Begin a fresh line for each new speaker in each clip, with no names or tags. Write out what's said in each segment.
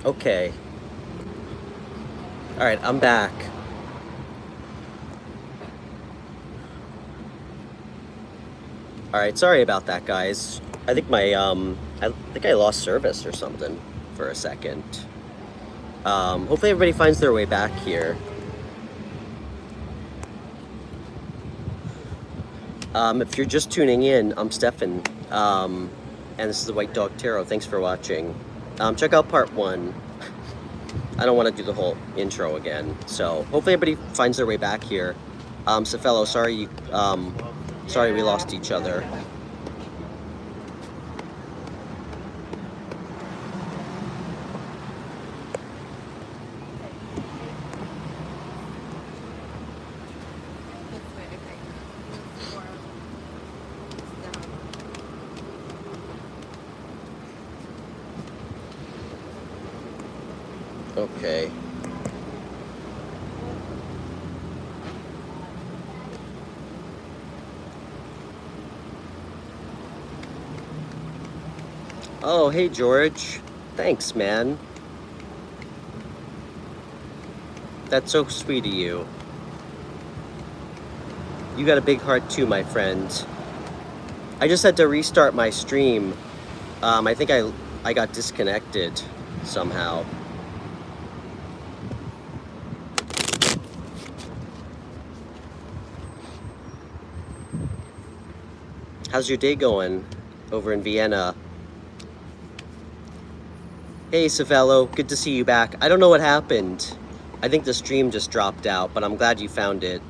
Okay. All right, I'm back. All right, sorry about that, guys. I think I think I lost service or something for a second. Hopefully everybody finds their way back here. If you're just tuning in, I'm Stefan, and this is the White Dog Tarot. Thanks for watching. Check out part 1. I don't want to do the whole intro again, so hopefully everybody finds their way back here. Cefello, sorry we lost each other. Okay. Oh, hey George. Thanks, man. That's so sweet of you. You got a big heart too, my friend. I just had to restart my stream. I think I got disconnected somehow. How's your day going over in Vienna? Hey, Savello, good to see you back. I don't know what happened. I think the stream just dropped out, but I'm glad you found it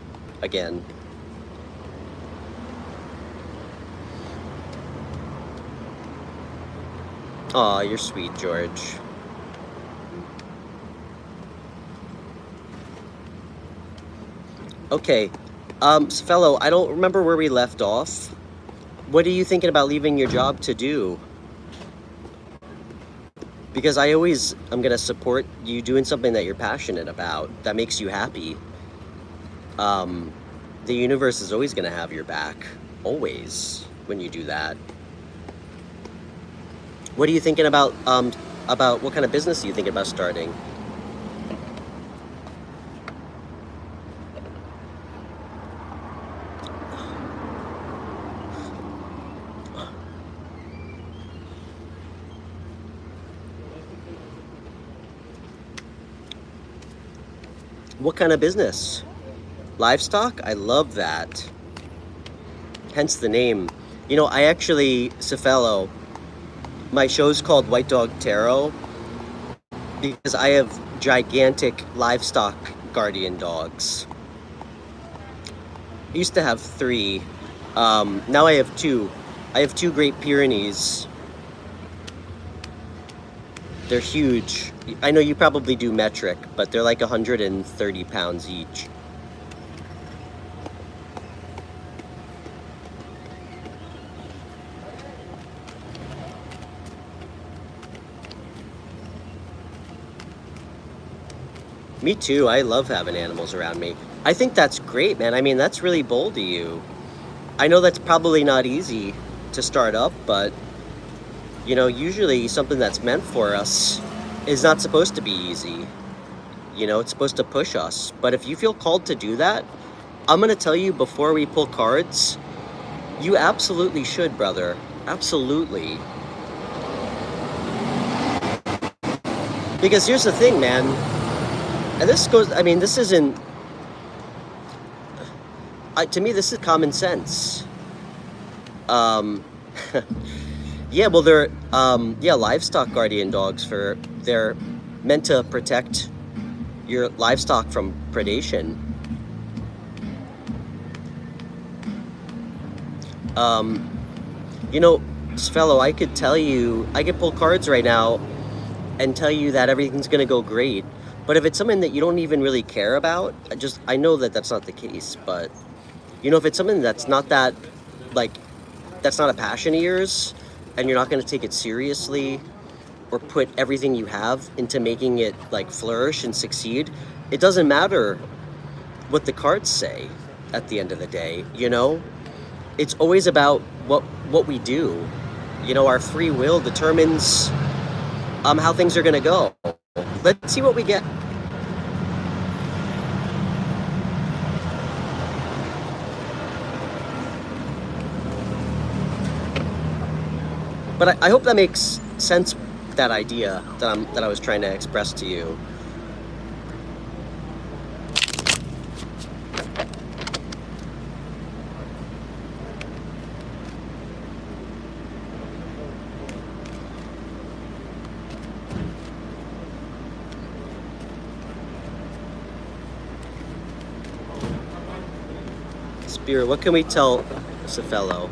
again. Aw, you're sweet, George. Okay, Savello, I don't remember where we left off. What are you thinking about leaving your job to do? Because I'm gonna support you doing something that you're passionate about, that makes you happy. The universe is always gonna have your back, always, when you do that. What are you thinking about what kind of business are you thinking about starting? What kind of business? Livestock? I love that. Hence the name. You know, I actually, Cefello, my show's called White Dog Tarot because I have gigantic livestock guardian dogs. I used to have 3. Now I have 2. I have 2 Great Pyrenees. They're huge. I know you probably do metric, but they're like 130 pounds each. Me too. I love having animals around me. I think that's great, man. I mean, that's really bold of you. I know that's probably not easy to start up, but you know, usually something that's meant for us is not supposed to be easy. You know, it's supposed to push us. But if you feel called to do that, I'm gonna tell you before we pull cards, you absolutely should, brother. Absolutely. Because here's the thing, man. And this goes, I mean, this isn't, to me, this is common sense. Yeah, well, they're, livestock guardian dogs they're meant to protect your livestock from predation. You know, fellow, I could pull cards right now and tell you that everything's gonna go great. But if it's something that you don't even really care about, I know that that's not the case, but, you know, if it's something that's not that, like, that's not a passion of yours, and you're not going to take it seriously or put everything you have into making it like flourish and succeed, it doesn't matter what the cards say at the end of the day. You know, it's always about what we do. You know, our free will determines how things are going to go. Let's see what we get. But I hope that makes sense, that idea that I was trying to express to you. Spirit, what can we tell Cephello?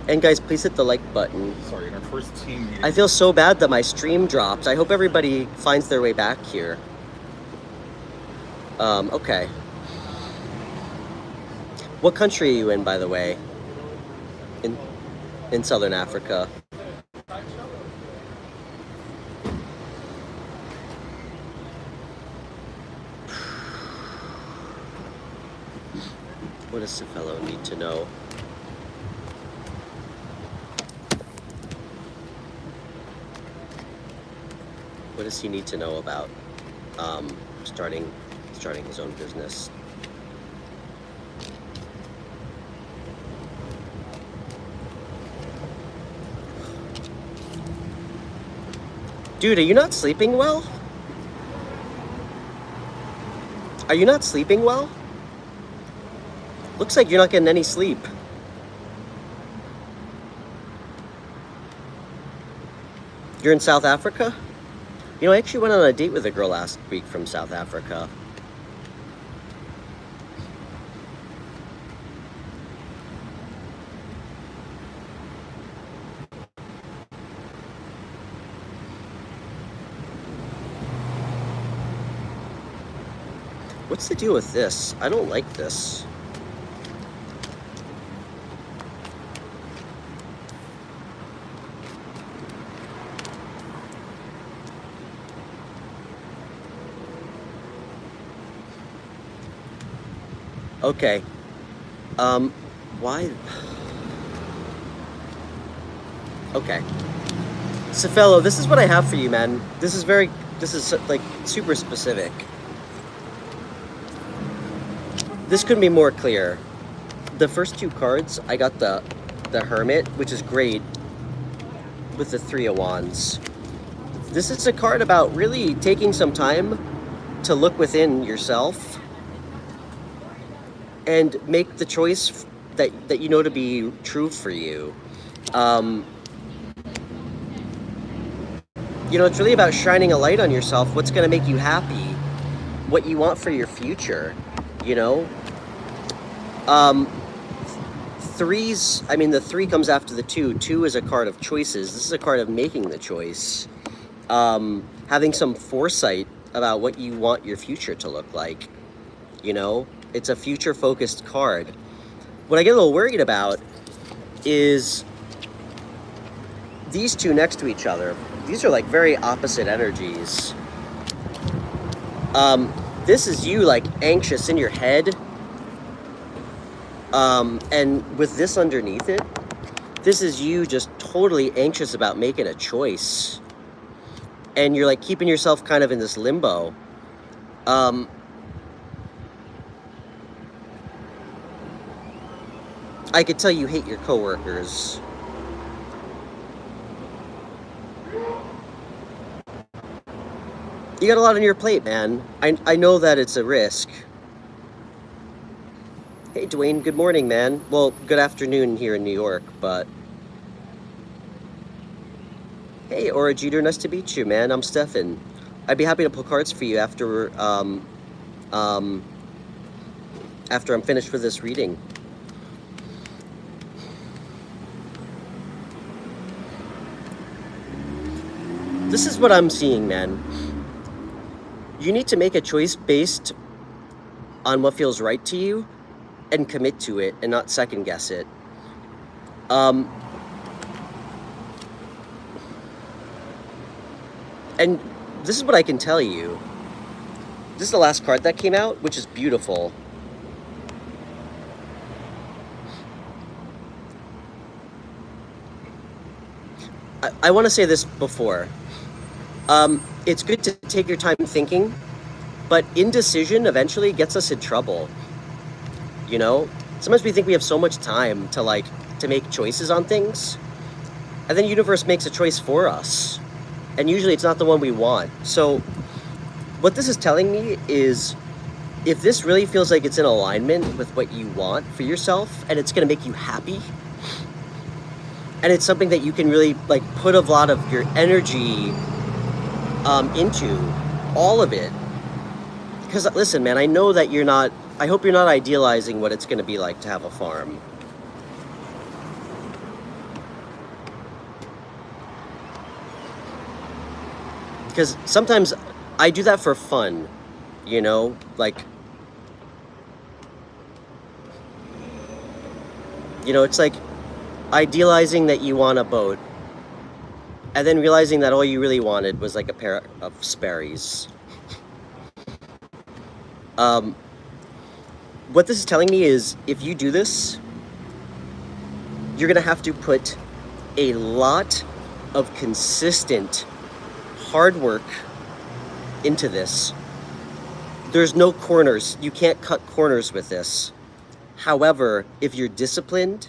And guys, please hit the like button.
Sorry, in our first team meeting.
I feel so bad that my stream dropped. I hope everybody finds their way back here. Okay. What country are you in, by the way? In Southern Africa. What does Cephello need to know? What does he need to know about starting his own business? Dude, are you not sleeping well? Are you not sleeping well? Looks like you're not getting any sleep. You're in South Africa? You know, I actually went on a date with a girl last week from South Africa. What's the deal with this? I don't like this. Okay. Why? Okay. Cephello, this is what I have for you, man. This is like super specific. This couldn't be more clear. The first two cards, I got the Hermit, which is great, with the Three of Wands. This is a card about really taking some time to look within yourself and make the choice that you know to be true for you. You know, it's really about shining a light on yourself, what's going to make you happy, what you want for your future, you know? Threes, I mean, the three comes after the two. Two is a card of choices. This is a card of making the choice. Having some foresight about what you want your future to look like, you know? It's a future-focused card. What I get a little worried about is these two next to each other. These are like very opposite energies. This is you like anxious in your head. And with this underneath it, this is you just totally anxious about making a choice. And you're like keeping yourself kind of in this limbo. I could tell you hate your coworkers. You got a lot on your plate, man. I know that it's a risk. Hey, Dwayne, good morning, man. Well, good afternoon here in New York, but... Hey, Aura Jeter, nice to meet you, man. I'm Stefan. I'd be happy to pull cards for you after I'm finished with this reading. This is what I'm seeing, man. You need to make a choice based on what feels right to you and commit to it and not second guess it. And this is what I can tell you. This is the last card that came out, which is beautiful. I want to say this before. It's good to take your time thinking, but indecision eventually gets us in trouble. You know, sometimes we think we have so much time to make choices on things, and then the universe makes a choice for us, and usually it's not the one we want. So what this is telling me is, if this really feels like it's in alignment with what you want for yourself, and it's going to make you happy, and it's something that you can really like put a lot of your energy into, all of it. Because listen, man, I know that you're not, I hope you're not idealizing what it's going to be like to have a farm. Because sometimes I do that for fun, you know, like, you know, it's like idealizing that you want a boat, and then realizing that all you really wanted was like a pair of Sperry's. What this is telling me is, if you do this, you're gonna have to put a lot of consistent hard work into this. There's no corners. You can't cut corners with this. However, if you're disciplined,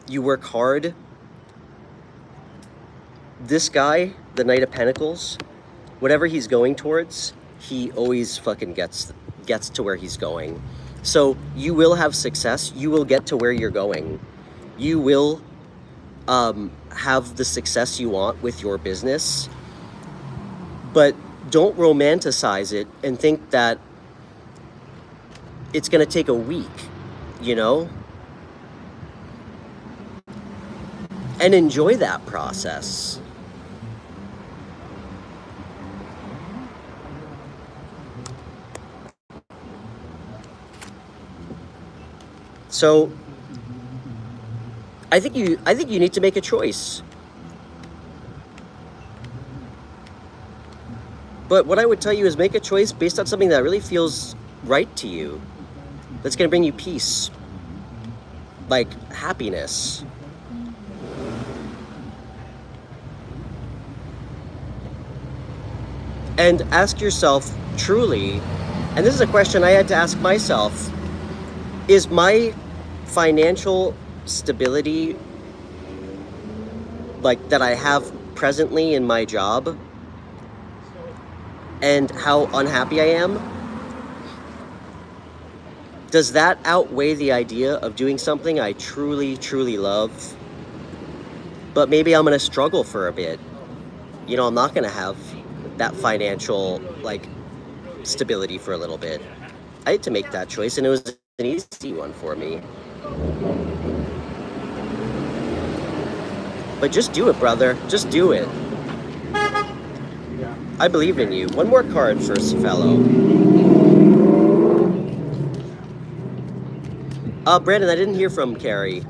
you work hard, this guy, the Knight of Pentacles, whatever he's going towards, he always fucking gets to where he's going. So you will have success. You will get to where you're going. You will have the success you want with your business. But don't romanticize it and think that it's going to take a week, you know? And enjoy that process. So I think you need to make a choice. But what I would tell you is, make a choice based on something that really feels right to you. That's going to bring you peace, like happiness. And ask yourself truly, and this is a question I had to ask myself, is my financial stability, like that I have presently in my job, and how unhappy I am, does that outweigh the idea of doing something I truly, truly love? But maybe I'm gonna struggle for a bit. You know, I'm not gonna have that financial, like, stability for a little bit. I had to make that choice, and it was an easy one for me. But just do it, brother. Just do it. I believe in you. One more card for fellow. Brandon, I didn't hear from Carrie.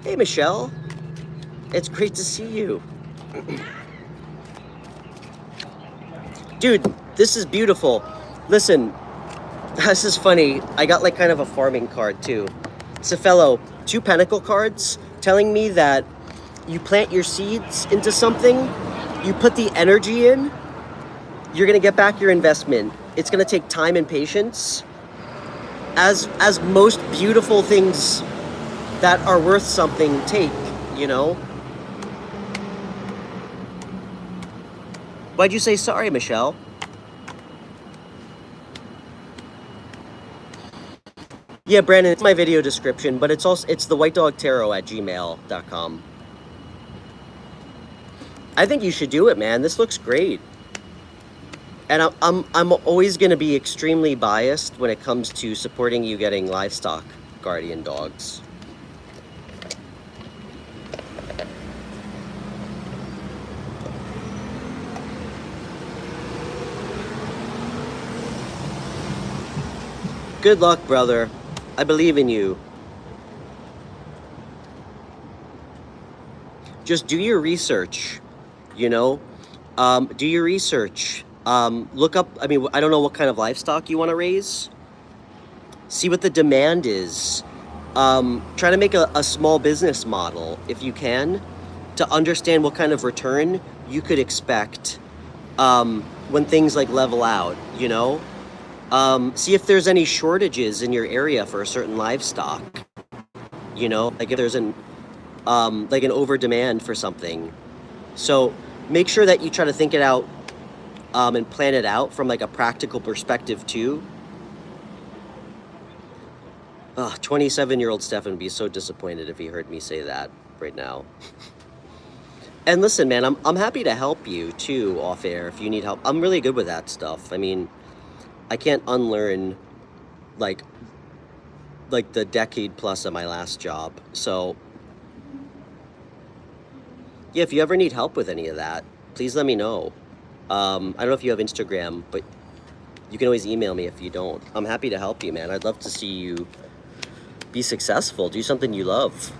Hey, Michelle. It's great to see you. Dude, this is beautiful. Listen, this is funny. I got like kind of a farming card too. It's a fellow 2 Pentacle cards telling me that you plant your seeds into something, you put the energy in, you're gonna get back your investment. It's gonna take time and patience. As most beautiful things that are worth something take, you know? Why'd you say sorry, Michelle? Yeah, Brandon, it's my video description, but it's the whitedogtarot@gmail.com. I think you should do it, man. This looks great. And I'm always going to be extremely biased when it comes to supporting you getting livestock guardian dogs. Good luck, brother. I believe in you. Just do your research, you know? Do your research. Look up, I mean, I don't know what kind of livestock you want to raise. See what the demand is. Try to make a small business model if you can. to understand what kind of return you could expect when things like level out, you know? See if there's any shortages in your area for a certain livestock, you know, like if there's like an over demand for something. So make sure that you try to think it out and plan it out from like a practical perspective too. 27-year-old Stefan would be so disappointed if he heard me say that right now. And listen, man, I'm happy to help you too off air if you need help. I'm really good with that stuff. I mean, I can't unlearn like the decade plus of my last job. So yeah, if you ever need help with any of that, please let me know. I don't know if you have Instagram, but you can always email me if you don't. I'm happy to help you, man. I'd love to see you be successful, do something you love.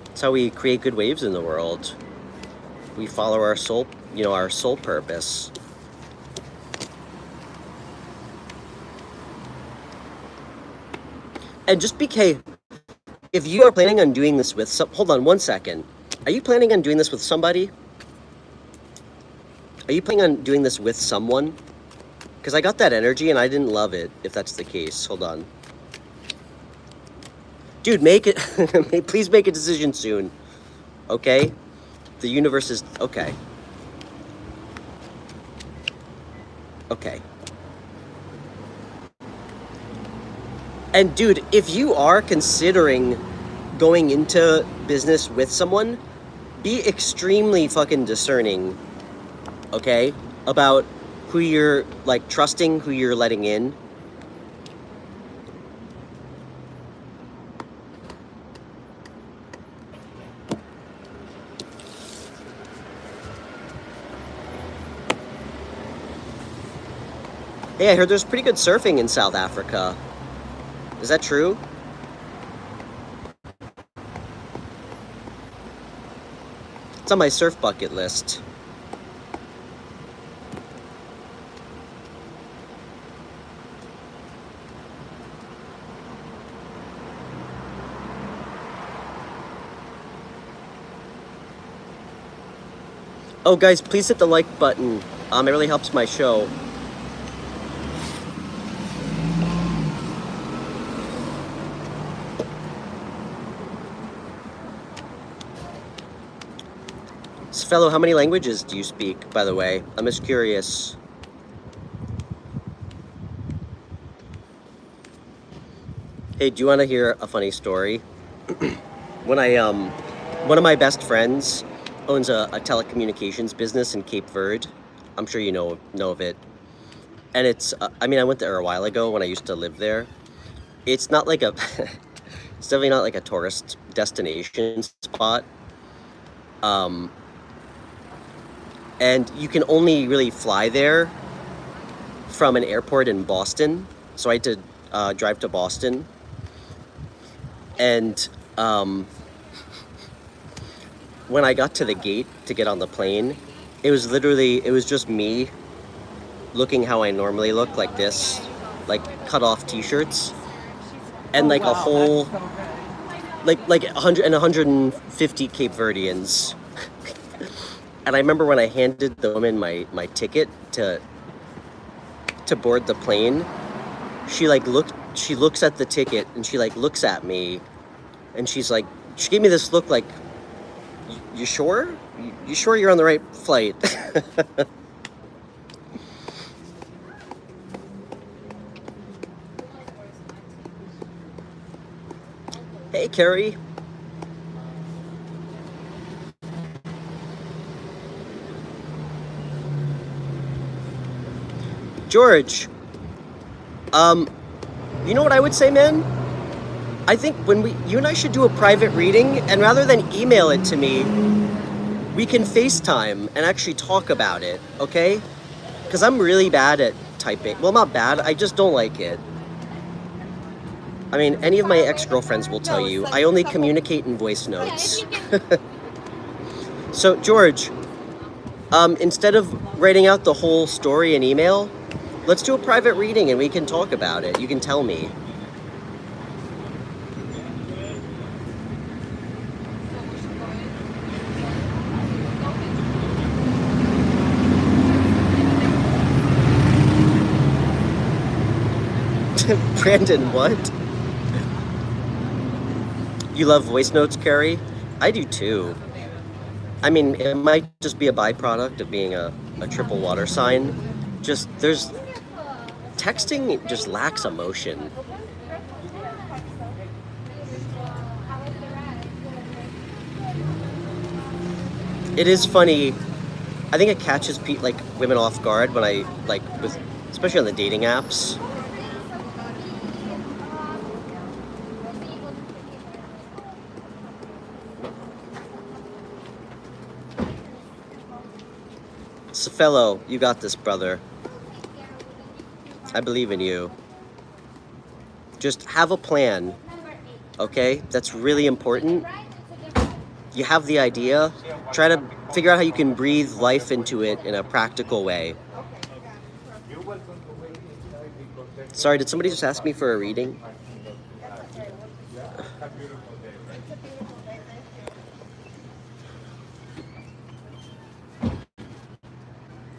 That's how we create good waves in the world. We follow our soul, you know, our soul purpose. And just BK, if you are planning on doing this with hold on one second. Are you planning on doing this with somebody? Are you planning on doing this with someone? Because I got that energy and I didn't love it, if that's the case. Hold on. Dude, make it, please make a decision soon. Okay? The universe is, okay. Okay. And dude, if you are considering going into business with someone, be extremely fucking discerning, okay? About who you're like trusting, who you're letting in. Hey, I heard there's pretty good surfing in South Africa. Is that true? It's on my surf bucket list. Oh, guys, please hit the like button. It really helps my show. Fellow, how many languages do you speak, by the way? I'm just curious. Hey, do you want to hear a funny story? When one of my best friends owns a telecommunications business in Cape Verde. I'm sure you know of it. And it's, I mean, I went there a while ago when I used to live there. It's not like a, it's definitely not like a tourist destination spot. And you can only really fly there from an airport in Boston. So I had to drive to Boston. And when I got to the gate to get on the plane, it was just me looking how I normally look, like this, like cut off t-shirts. And like a whole, like 100 and 150 Cape Verdeans. And I remember when I handed the woman my ticket to board the plane, she looks at the ticket and she like looks at me and she gave me this look like, you sure? You sure you're on the right flight? Hey, Carrie. George, you know what I would say, man? I think you and I should do a private reading, and rather than email it to me, we can FaceTime and actually talk about it, okay? Because I'm really bad at typing. Well, not bad, I just don't like it. I mean, any of my ex-girlfriends will tell you, I only communicate in voice notes. So, George, instead of writing out the whole story in email, let's do a private reading and we can talk about it. You can tell me. Brandon, what? You love voice notes, Carrie? I do too. I mean, it might just be a byproduct of being a triple water sign. Just, texting just lacks emotion. It is funny. I think it catches like women off guard when I especially on the dating apps. Cefello, you got this, brother. I believe in you. Just have a plan, okay? That's really important. You have the idea. Try to figure out how you can breathe life into it in a practical way. Sorry, did somebody just ask me for a reading?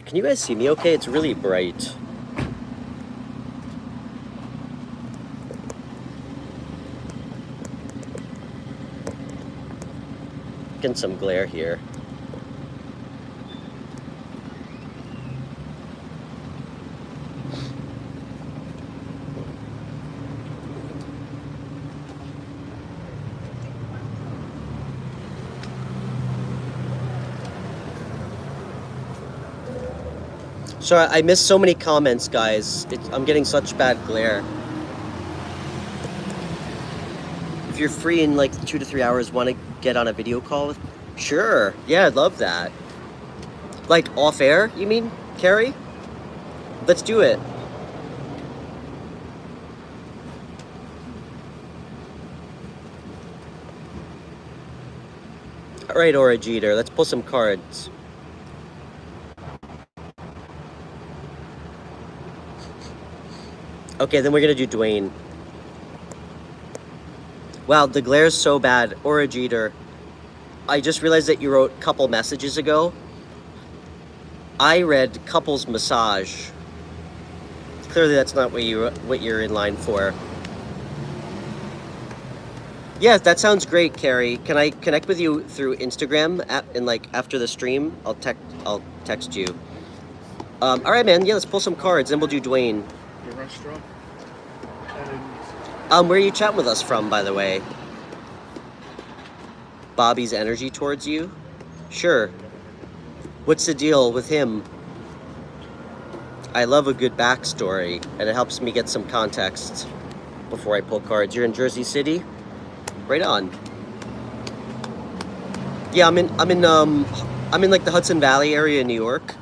Can you guys see me okay? It's really bright. Getting some glare here. Sorry, I missed so many comments, guys. I'm getting such bad glare. If you're free in like 2 to 3 hours, want to get on a video call? Sure. Yeah, I'd love that. Like off air, you mean, Carrie? Let's do it. All right, Aura Jeter, let's pull some cards. Okay, then we're gonna do Dwayne. Wow, the glare's so bad. Aura Jeter, I just realized that you wrote couple messages ago. I read couples massage. Clearly that's not what you're in line for. Yeah, that sounds great, Carrie. Can I connect with you through Instagram after the stream? I'll text you. All right, man. Yeah, let's pull some cards, and we'll do Dwayne.
Your restaurant.
Where are you chatting with us from, by the way? Bobby's energy towards you? Sure. What's the deal with him? I love a good backstory, and it helps me get some context before I pull cards. You're in Jersey City? Right on. Yeah, I'm in like the Hudson Valley area in New York.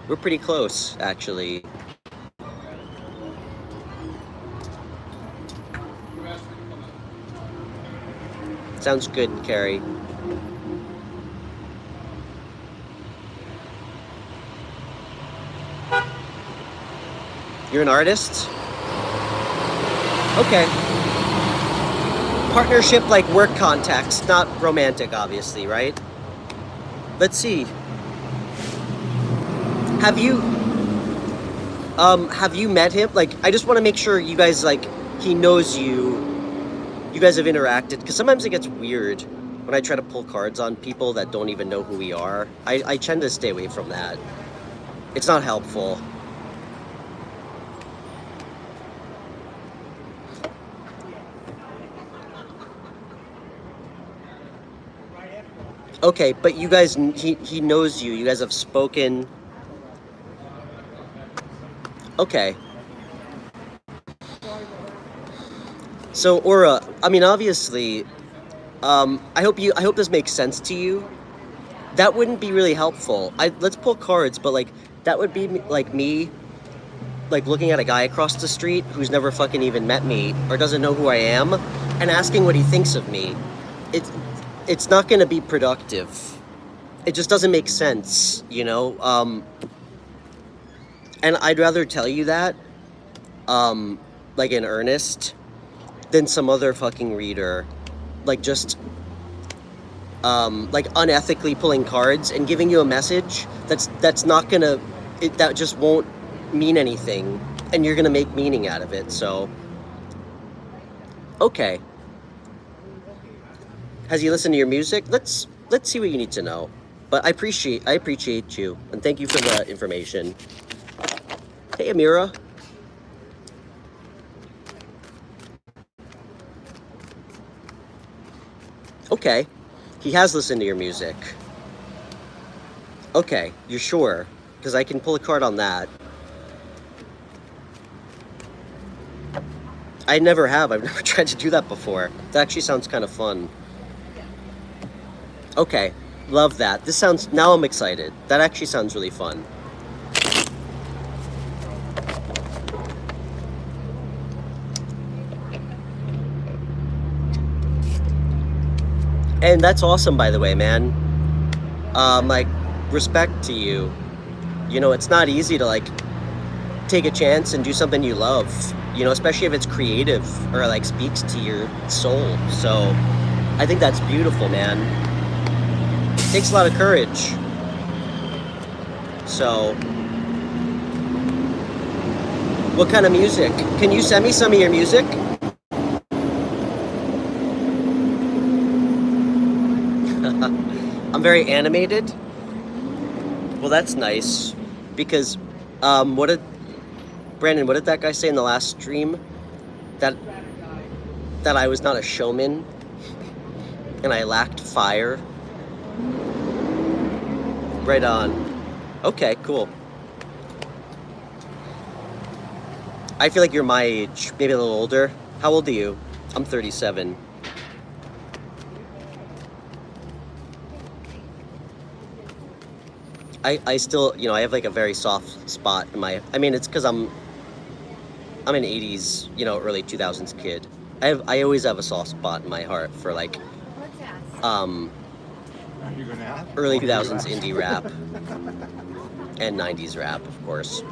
We're pretty close, actually. Sounds good, Carrie. You're an artist? Okay. Partnership like work context, not romantic, obviously, right? Let's see. Have you met him? Like, I just want to make sure you guys, like, he knows you. You guys have interacted, because sometimes it gets weird when I try to pull cards on people that don't even know who we are. I tend to stay away from that. It's not helpful. Okay, but you guys, he knows you. You guys have spoken. Okay. So Aura, I mean, obviously, I hope this makes sense to you. That wouldn't be really helpful. Let's pull cards, but like that would be like me, like looking at a guy across the street who's never fucking even met me or doesn't know who I am, and asking what he thinks of me. It's not going to be productive. It just doesn't make sense, you know. And I'd rather tell you that, like in earnest, than some other fucking reader, like just, like unethically pulling cards and giving you a message that's not gonna, that just won't mean anything, and you're gonna make meaning out of it. So Okay. Has he listened to your music? Let's see what you need to know. But I appreciate you, and thank you for the information. Hey, Amira. Okay. He has listened to your music. Okay, you're sure? Because I can pull a card on that. I never have. I've never tried to do that before. That actually sounds kind of fun. Okay, love that. This sounds... Now I'm excited. That actually sounds really fun. And that's awesome, by the way, man. Like, respect to you. You know, it's not easy to, like, take a chance and do something you love. You know, especially if it's creative or, like, speaks to your soul. So, I think that's beautiful, man. It takes a lot of courage. So, what kind of music? Can you send me some of your music? I'm very animated. Well, that's nice. Because, Brandon, what did that guy say in the last stream? That I was not a showman and I lacked fire. Right on. Okay, cool. I feel like you're my age, maybe a little older. How old are you? I'm 37. I still, you know, I have like a very soft spot in my, I mean, it's because I'm an 80s, you know, early 2000s kid. I always have a soft spot in my heart for like, early 2000s indie rap and 90s rap, of course.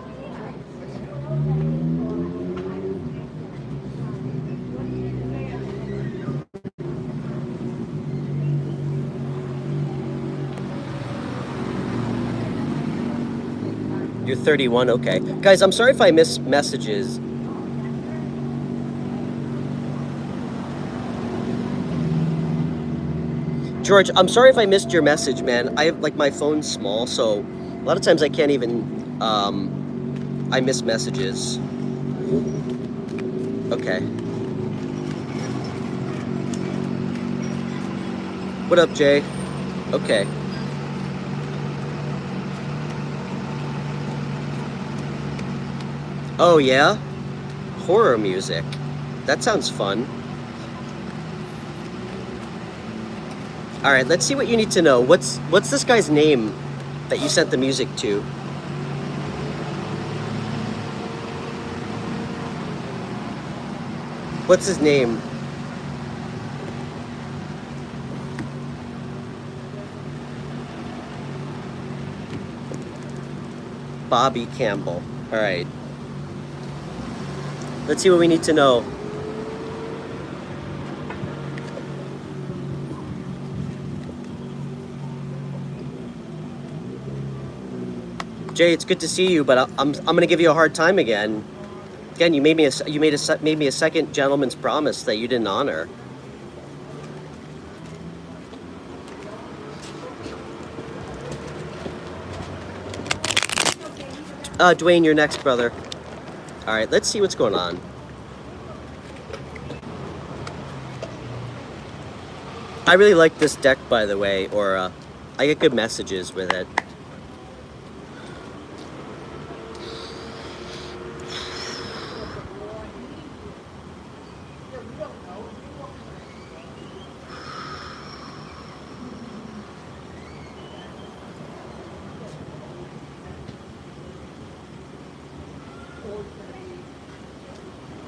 You're 31, okay. Guys, I'm sorry if I miss messages. George, I'm sorry if I missed your message, man. I have, like, my phone's small, so a lot of times I can't even, I miss messages. Okay. What up, Jay? Okay. Oh, yeah? Horror music. That sounds fun. Alright, let's see what you need to know. What's this guy's name that you sent the music to? What's his name? Bobby Campbell. Alright. Let's see what we need to know. Jay, it's good to see you, but I'm gonna give you a hard time again. Again, you made me a second gentleman's promise that you didn't honor. Dwayne, you're next, brother. All right, let's see what's going on. I really like this deck, by the way, or I get good messages with it.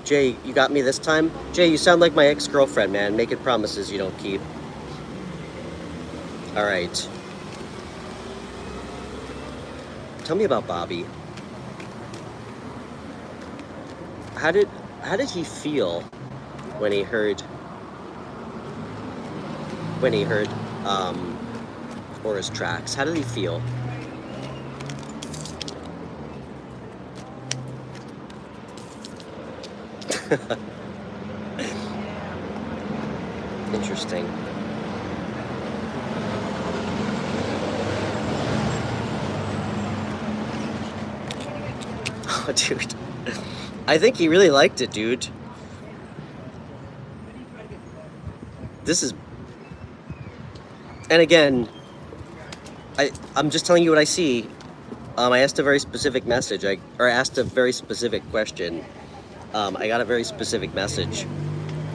Jay, you got me this time? Jay, you sound like my ex-girlfriend, man. Making promises you don't keep. All right. Tell me about Bobby. How did he feel when he heard Horace tracks? How did he feel? Interesting. Oh, dude. I think he really liked it, dude. This is... And again, I'm just telling you what I see. I asked a very specific message. I asked a very specific question. I got a very specific message.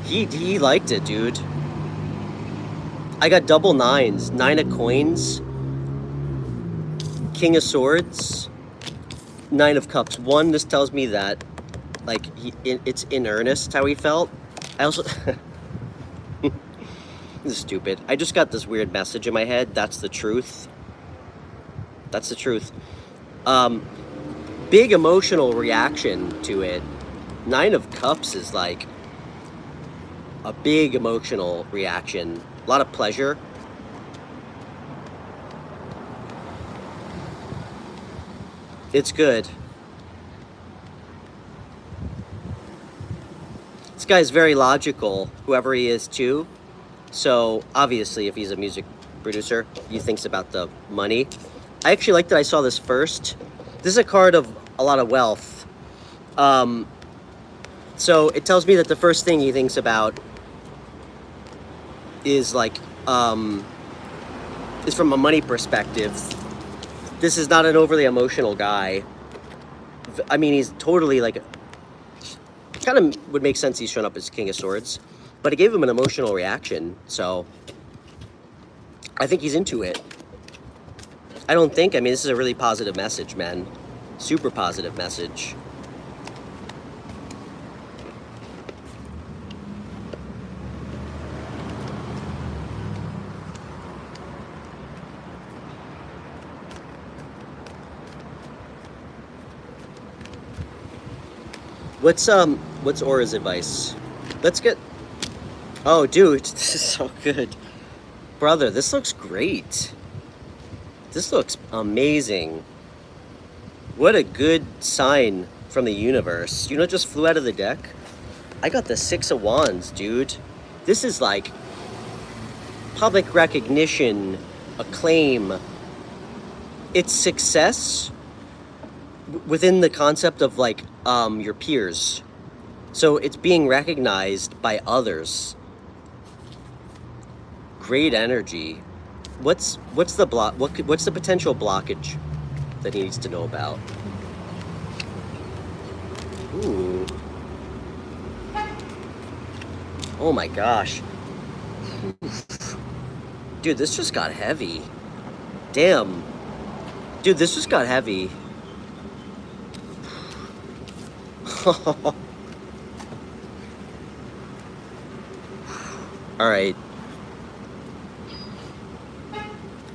He liked it, dude. I got double nines. 9 of coins. King of swords. 9 of cups. One, this tells me that, like, it's in earnest how he felt. I also... This is stupid. I just got this weird message in my head. That's the truth. That's the truth. Big emotional reaction to it. 9 of cups is like a big emotional reaction. A lot of pleasure. It's good. This guy's very logical, whoever he is too. So obviously if he's a music producer, he thinks about the money. I actually like that I saw this first. This is a card of a lot of wealth. So it tells me that the first thing he thinks about is like, is from a money perspective. This is not an overly emotional guy. I mean, he's totally like, kind of would make sense he's shown up as King of Swords, but it gave him an emotional reaction. So I think he's into it. I don't think, I mean, this is a really positive message, man. Super positive message. What's Aura's advice? Let's get... Oh, dude, this is so good. Brother, this looks great. This looks amazing. What a good sign from the universe. You know what just flew out of the deck? I got the 6 of Wands, dude. This is like public recognition, acclaim. It's success within the concept of like your peers. So it's being recognized by others. Great energy. What's the block? What's the potential blockage that he needs to know about? Ooh. Oh my gosh. Dude, this just got heavy. Damn. Dude, this just got heavy. Alright.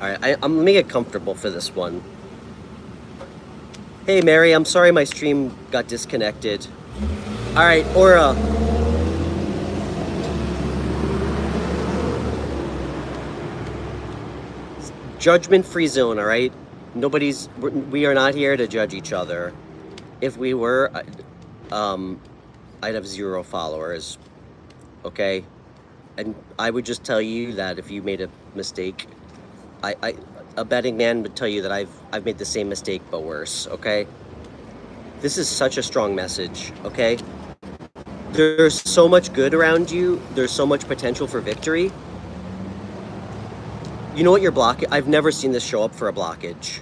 Alright, I'm gonna get comfortable for this one. Hey Mary, I'm sorry my stream got disconnected. Alright, Aura. Judgment-free zone, alright? We are not here to judge each other. If we were, I'd have 0 followers, okay? And I would just tell you that if you made a mistake, a betting man would tell you that I've made the same mistake but worse, okay? This is such a strong message, okay? There's so much good around you. There's so much potential for victory. You know what your block... I've never seen this show up for a blockage.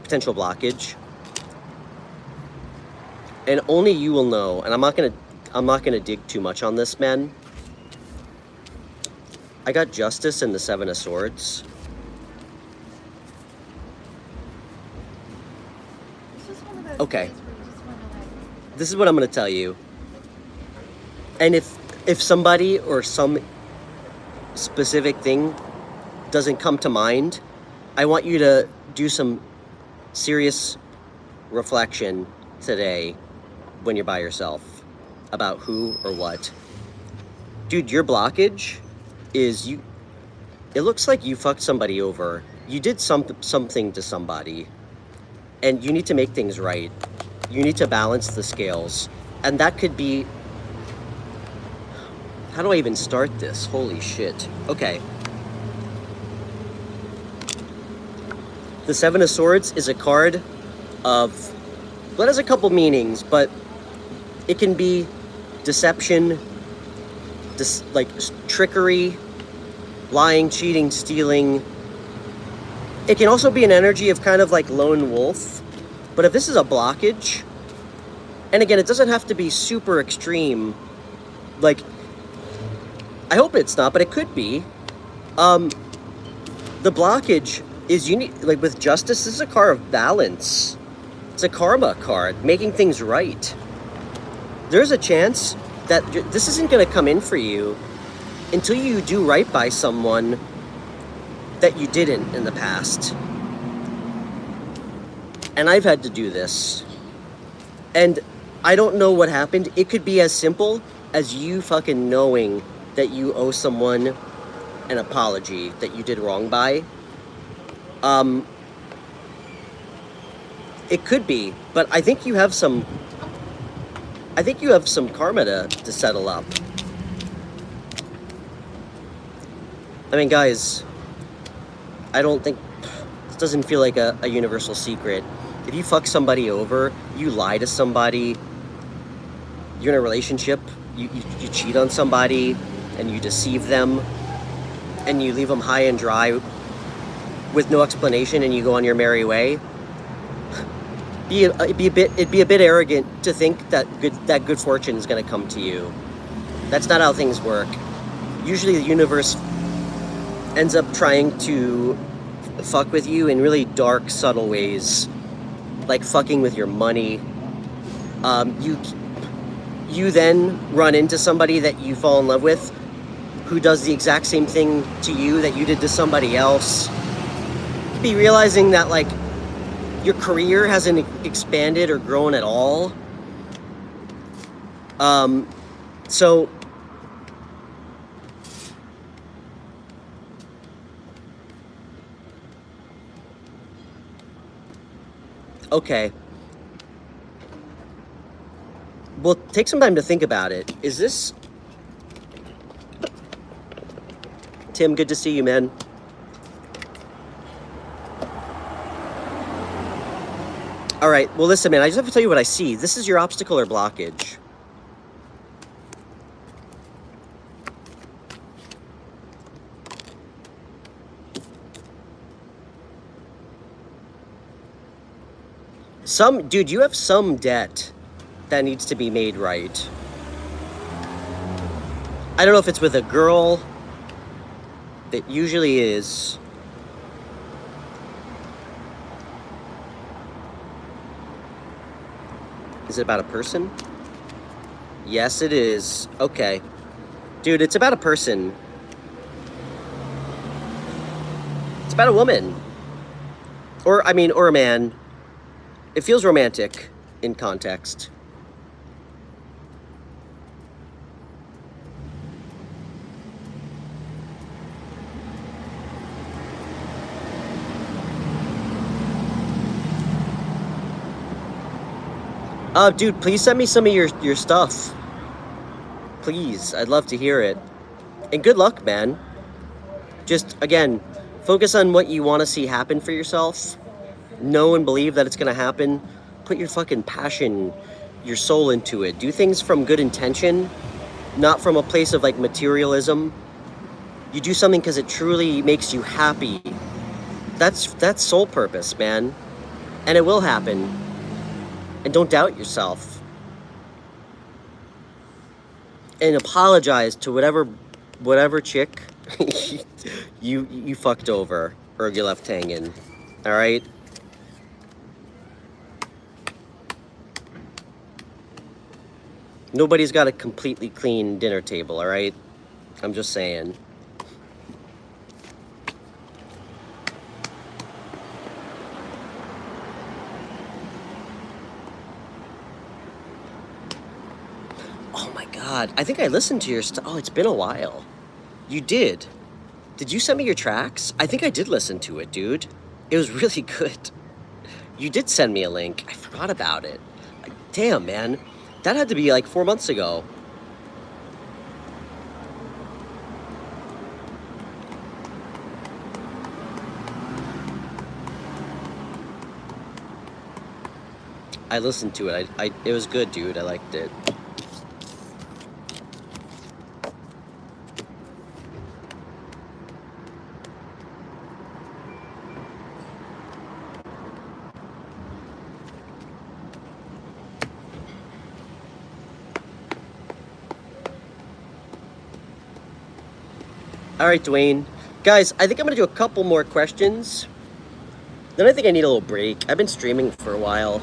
Potential blockage. And only you will know, and I'm not gonna dig too much on this, man. I got Justice and the 7 of Swords. Okay. This is what I'm gonna tell you. And if somebody or some specific thing doesn't come to mind, I want you to do some serious reflection today when you're by yourself about who or what. Dude, your blockage is you. It looks like you fucked somebody over. You did something to somebody, and you need to make things right. You need to balance the scales, and that could be. How do I even start this? Holy shit. Okay. The Seven of Swords is a card of, well, it has a couple meanings, but it can be deception, like trickery, lying, cheating, stealing. It can also be an energy of kind of like lone wolf. But if this is a blockage, and again, it doesn't have to be super extreme. Like, I hope it's not, but it could be. The blockage is unique. Like with justice, this is a card of balance. It's a karma card, making things right. There's a chance that this isn't going to come in for you until you do right by someone that you didn't in the past. And I've had to do this. And I don't know what happened. It could be as simple as you fucking knowing that you owe someone an apology that you did wrong by. It could be, but I think you have some karma to settle up. I mean, guys, I don't think, this doesn't feel like a universal secret. If you fuck somebody over, you lie to somebody, you're in a relationship, you cheat on somebody, and you deceive them, and you leave them high and dry with no explanation, and you go on your merry way. It'd be a bit arrogant to think that good fortune is going to come to you. That's not how things work. Usually the universe ends up trying to fuck with you in really dark, subtle ways, like fucking with your money. You then run into somebody that you fall in love with who does the exact same thing to you that you did to somebody else. You'd be realizing that, like, your career hasn't expanded or grown at all. So okay. Well, take some time to think about it. Is this... Tim, good to see you, man. All right, well, listen, man, I just have to tell you what I see. This is your obstacle or blockage. Dude, you have some debt that needs to be made right. I don't know if it's with a girl. It usually is. Is it about a person? Yes, it is. Okay. Dude, it's about a person. It's about a woman. Or a man. It feels romantic in context. Dude, please send me some of your stuff. Please, I'd love to hear it. And good luck, man. Just, again, focus on what you want to see happen for yourself. Know and believe that it's going to happen. Put your fucking passion, your soul into it. Do things from good intention, not from a place of, like, materialism. You do something because it truly makes you happy. That's soul purpose, man. And it will happen. And don't doubt yourself. And apologize to whatever chick you fucked over or you left hanging. All right? Nobody's got a completely clean dinner table, all right? I'm just saying. Oh my God, I think I listened to your stuff. Oh, it's been a while. You did. Did you send me your tracks? I think I did listen to it, dude. It was really good. You did send me a link. I forgot about it. Damn, man. That had to be like 4 months ago. I listened to it. It was good, dude. I liked it. All right, Dwayne. Guys, I think I'm going to do a couple more questions. Then I think I need a little break. I've been streaming for a while.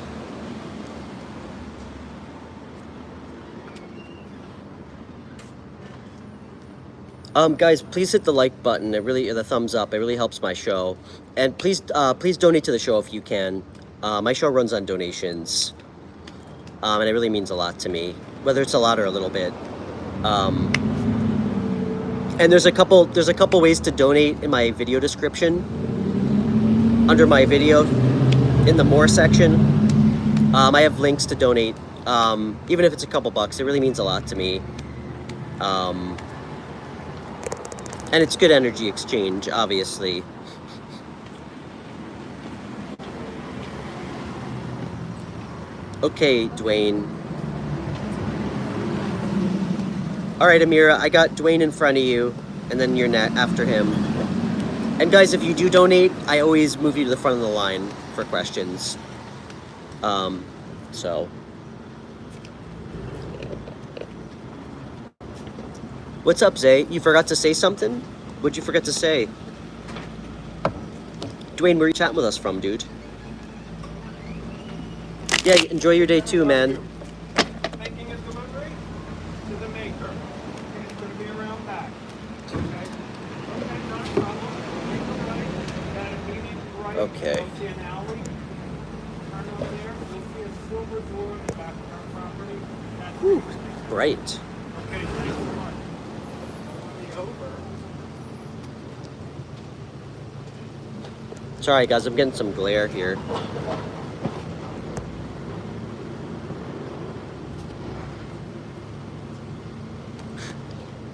Guys, please hit the like button. It really, the thumbs up. It really helps my show. And please donate to the show if you can. My show runs on donations, and it really means a lot to me, whether it's a lot or a little bit. And there's a couple ways to donate in my video description. Under my video, in the more section, I have links to donate. Even if it's a couple bucks, it really means a lot to me. And it's good energy exchange, obviously. Okay, Dwayne. All right, Amira, I got Dwayne in front of you, and then you're after him. And guys, if you do donate, I always move you to the front of the line for questions. So. What's up, Zay? You forgot to say something? What'd you forget to say? Dwayne, where are you chatting with us from, dude? Yeah, enjoy your day too, man.
Making a delivery to the maker. It's going to be around back. Okay? Okay, not a problem. Make a right. That immediate right.
Okay.
You'll see an alley. Turn over there. You'll see a silver door in the back of our property. That's
Whew, bright.
okay, thanks so much. Over.
Sorry, guys, I'm getting some glare here.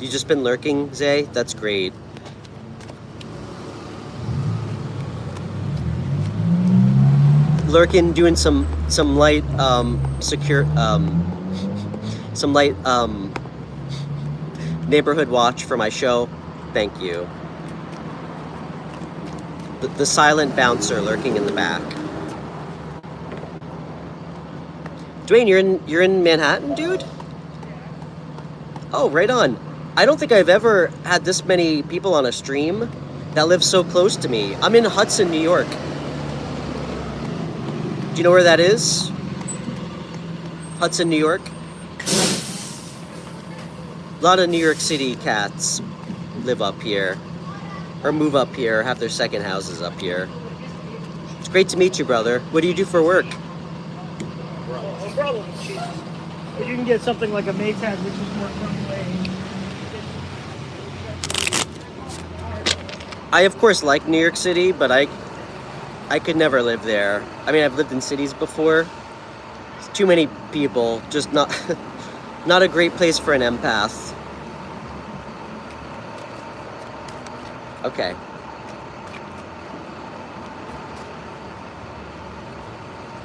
You just been lurking, Zay? That's great. Lurking, doing some light some light neighborhood watch for my show. Thank you. The silent bouncer lurking in the back. Dwayne, you're in Manhattan, dude? Oh, right on. I don't think I've ever had this many people on a stream that live so close to me. I'm in Hudson, New York. Do you know where that is? Hudson, New York. A lot of New York City cats live up here, or move up here, or have their second houses up here. It's great to meet you, brother. What do you do for work?
Umbrella machines. But you can get something like a Maytag, which is more one-way.
I, of course, like New York City, but I could never live there. I mean, I've lived in cities before. It's too many people, just not a great place for an empath. Okay.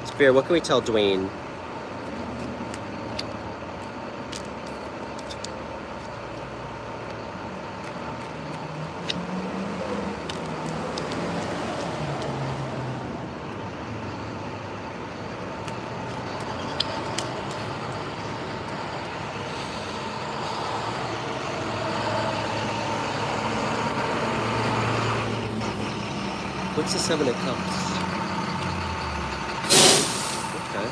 Spear, what can we tell Dwayne? What's the Seven of Cups? Okay.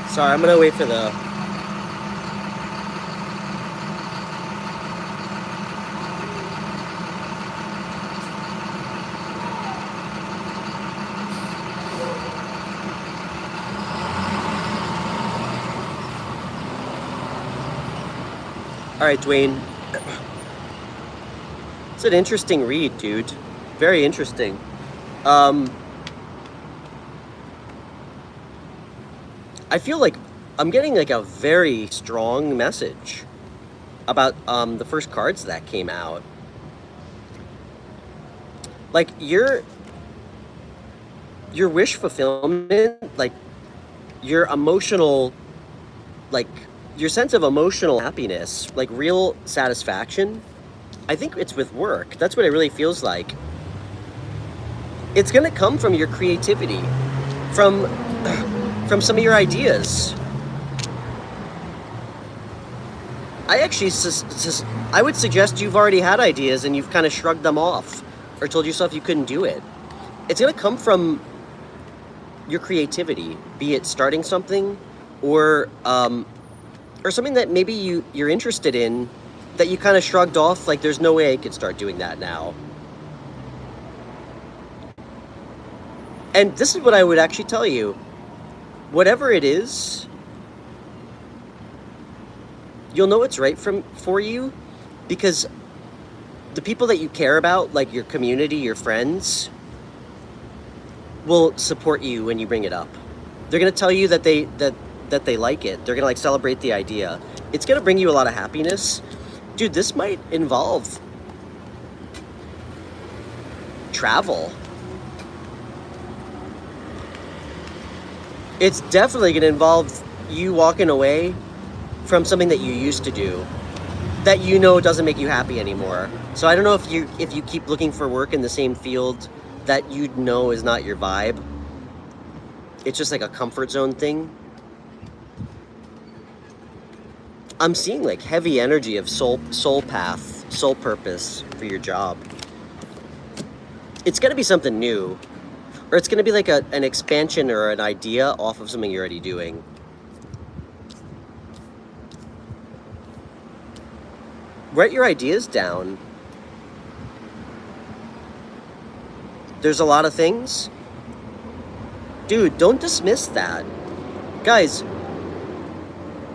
Sorry, I'm gonna wait for the... All right, Dwayne. It's an interesting read, dude. Very interesting. I feel like I'm getting like a very strong message about the first cards that came out. Like your wish fulfillment, like your emotional, like your sense of emotional happiness, like real satisfaction, I think it's with work. That's what it really feels like. It's gonna come from your creativity, from some of your ideas. I actually, I would suggest you've already had ideas and you've kind of shrugged them off or told yourself you couldn't do it. It's gonna come from your creativity, be it starting something or something that maybe you're interested in that you kind of shrugged off, like there's no way I could start doing that now. And this is what I would actually tell you. Whatever it is, you'll know it's right for you because the people that you care about, like your community, your friends, will support you when you bring it up. They're gonna tell you that they like it. They're gonna like celebrate the idea. It's gonna bring you a lot of happiness. Dude, this might involve travel. It's definitely gonna involve you walking away from something that you used to do that you know doesn't make you happy anymore. So I don't know if you keep looking for work in the same field that you know is not your vibe. It's just like a comfort zone thing. I'm seeing like heavy energy of soul path, soul purpose for your job. It's gonna be something new, or it's gonna be like an expansion or an idea off of something you're already doing. Write your ideas down. There's a lot of things. Dude, don't dismiss that. Guys,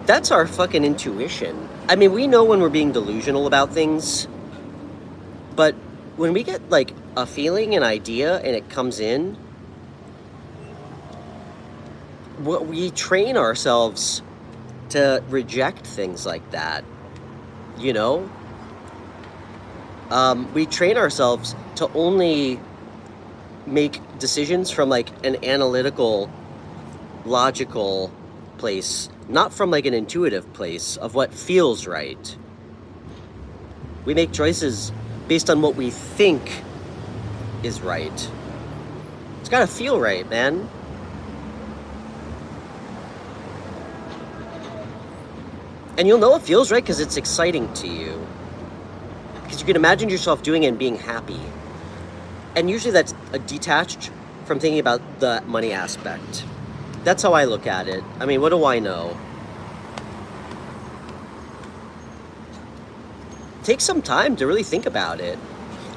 that's our fucking intuition. I mean, we know when we're being delusional about things, but when we get like a feeling, an idea, and it comes in, we train ourselves to reject things like that. You know? We train ourselves to only make decisions from like an analytical, logical place, not from like an intuitive place of what feels right. We make choices based on what we think is right. It's gotta feel right, man. And you'll know it feels right because it's exciting to you. Because you can imagine yourself doing it and being happy. And usually that's detached from thinking about the money aspect. That's how I look at it. I mean, what do I know? Take some time to really think about it.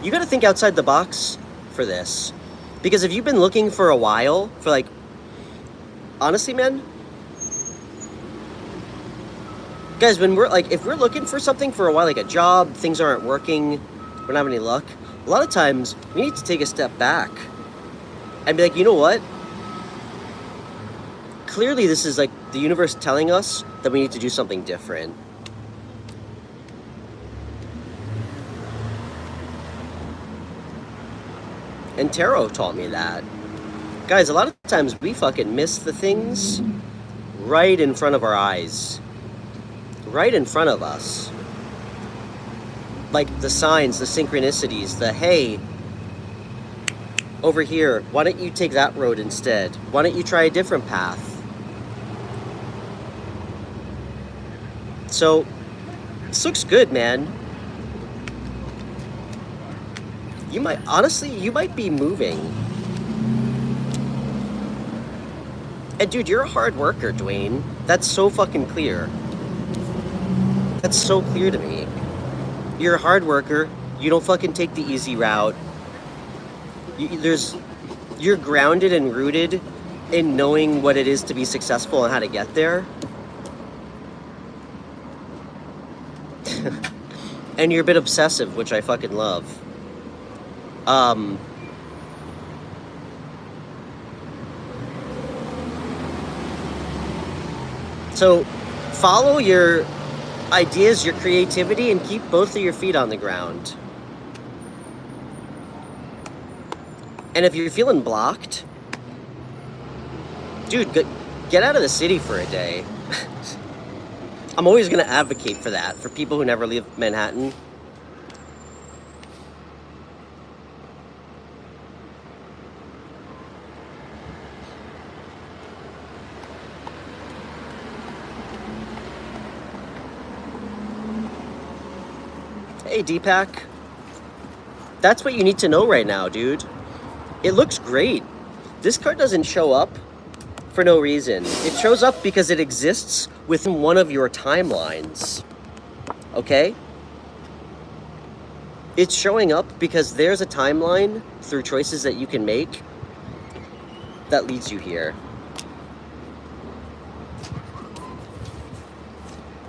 You gotta think outside the box for this. Because if you've been looking for a while, for like, honestly, man, guys, when we're like, if we're looking for something for a while, like a job, things aren't working, we don't have any luck, a lot of times we need to take a step back and be like, you know what? Clearly this is like the universe telling us that we need to do something different. And tarot taught me that. Guys, a lot of times we fucking miss the things right in front of our eyes. Right in front of us. Like the signs, the synchronicities, the hey, over here, why don't you take that road instead? Why don't you try a different path? So, this looks good, man. You might, honestly, you might be moving. And dude, you're a hard worker, Dwayne. That's so fucking clear. That's so clear to me. You're a hard worker. You don't fucking take the easy route. You're grounded and rooted in knowing what it is to be successful and how to get there. And you're a bit obsessive, which I fucking love. So follow your ideas, your creativity, and keep both of your feet on the ground. And if you're feeling blocked, dude, get out of the city for a day. I'm always going to advocate for that, for people who never leave Manhattan. Hey, Deepak. That's what you need to know right now, dude. It looks great. This card doesn't show up for no reason. It shows up because it exists within one of your timelines. Okay? It's showing up because there's a timeline through choices that you can make that leads you here.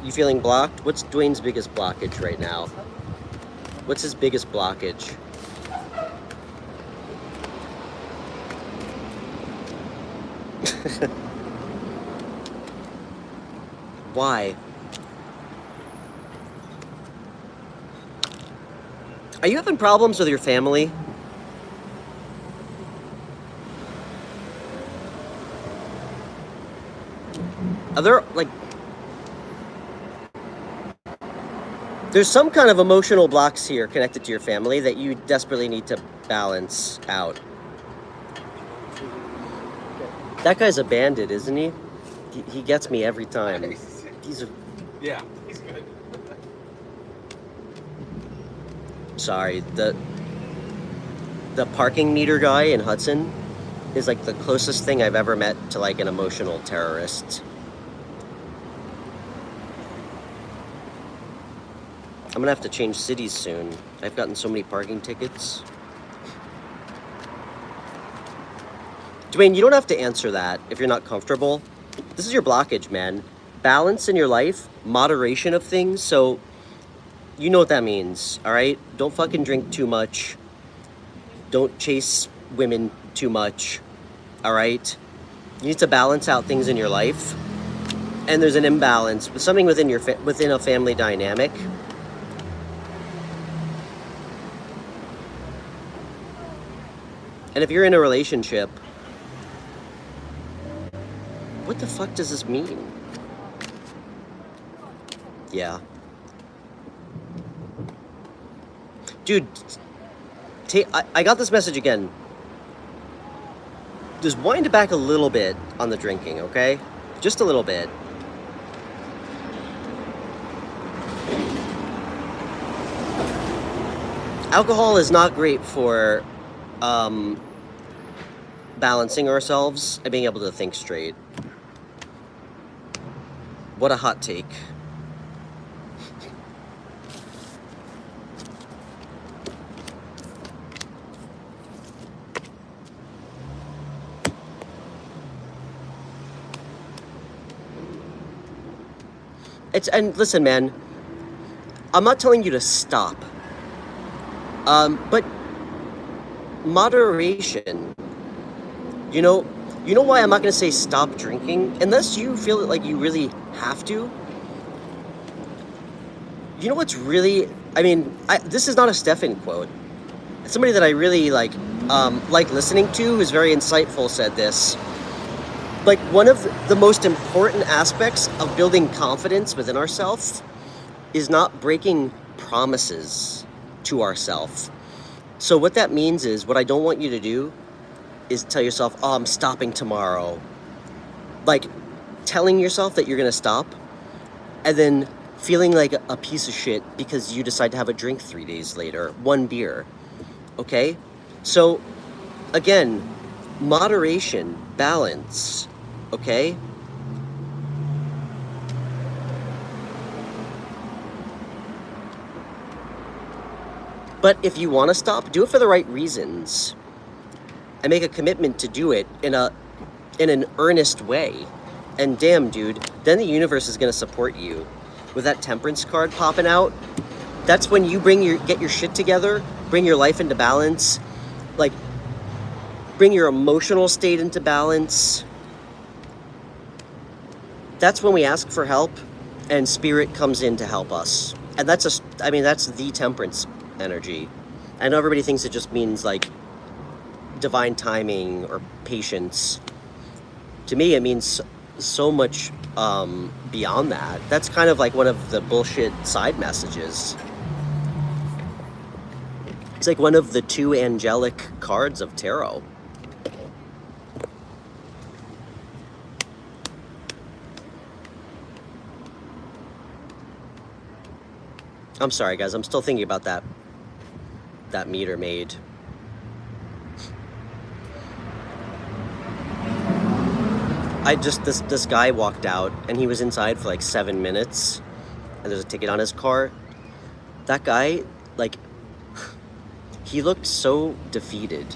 You feeling blocked? What's Dwayne's biggest blockage right now? What's his biggest blockage? Why? Are you having problems with your family? Are there, like... There's some kind of emotional blocks here connected to your family that you desperately need to balance out. That guy's a bandit, isn't he? He gets me every time. He's a...
Yeah, he's good.
Sorry, the parking meter guy in Hudson is like the closest thing I've ever met to like an emotional terrorist. I'm gonna have to change cities soon. I've gotten so many parking tickets. Dwayne, you don't have to answer that if you're not comfortable. This is your blockage, man. Balance in your life, moderation of things, so you know what that means, all right? Don't fucking drink too much. Don't chase women too much, all right? You need to balance out things in your life. And there's an imbalance with something within your within a family dynamic. And if you're in a relationship, what the fuck does this mean? Yeah. Dude, I got this message again. Just wind it back a little bit on the drinking, okay? Just a little bit. Alcohol is not great for balancing ourselves and being able to think straight. What a hot take. And listen, man, I'm not telling you to stop. But moderation, you know why I'm not going to say stop drinking? Unless you feel like you really have to. You know what's really, this is not a Stefan quote. Somebody that I really like listening to, who's very insightful, said this. Like, one of the most important aspects of building confidence within ourselves is not breaking promises to ourselves. So what that means is, what I don't want you to do is tell yourself, oh, I'm stopping tomorrow. Like, telling yourself that you're going to stop and then feeling like a piece of shit because you decide to have a drink 3 days later, one beer. Okay? So, again, moderation, balance. Okay? But if you want to stop, do it for the right reasons. And make a commitment to do it in an earnest way. And damn, dude, then the universe is going to support you. With that temperance card popping out, that's when you get your shit together, bring your life into balance, like, bring your emotional state into balance. that's when we ask for help and spirit comes in to help us. And that's that's the temperance energy. I know everybody thinks it just means like divine timing or patience. To me, it means so much beyond that. That's kind of like one of the bullshit side messages. It's like one of the 2 angelic cards of tarot. I'm sorry, guys. I'm still thinking about that meter maid. This guy walked out and he was inside for like 7 minutes and there's a ticket on his car. That guy, like, he looked so defeated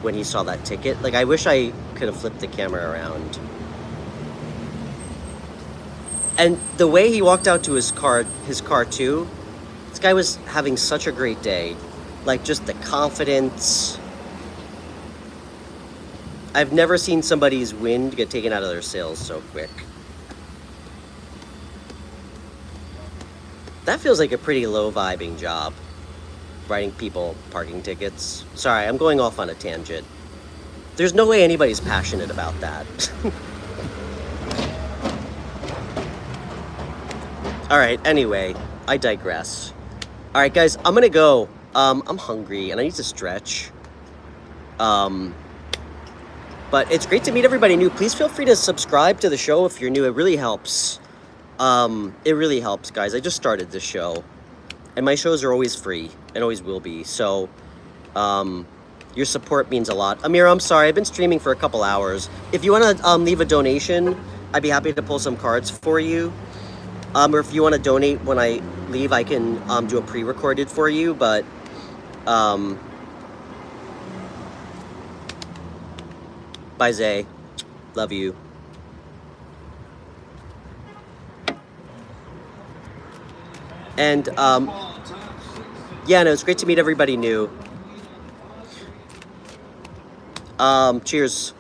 when he saw that ticket. Like, I wish I could have flipped the camera around. And the way he walked out to his car too, this guy was having such a great day. Like, just the confidence. I've never seen somebody's wind get taken out of their sails so quick. That feels like a pretty low vibing job, writing people parking tickets. Sorry, I'm going off on a tangent. There's no way anybody's passionate about that. Alright, anyway, I digress. Alright guys, I'm gonna go. I'm hungry and I need to stretch. But it's great to meet everybody new. Please feel free to subscribe to the show if you're new. It really helps. It really helps, guys. I just started this show. And my shows are always free and always will be. So, your support means a lot. Amira, I'm sorry. I've been streaming for a couple hours. If you want to leave a donation, I'd be happy to pull some cards for you. Or if you want to donate when I leave, I can do a pre-recorded for you. But, bye, Zay. Love you. And, yeah, no, it's great to meet everybody new. Cheers.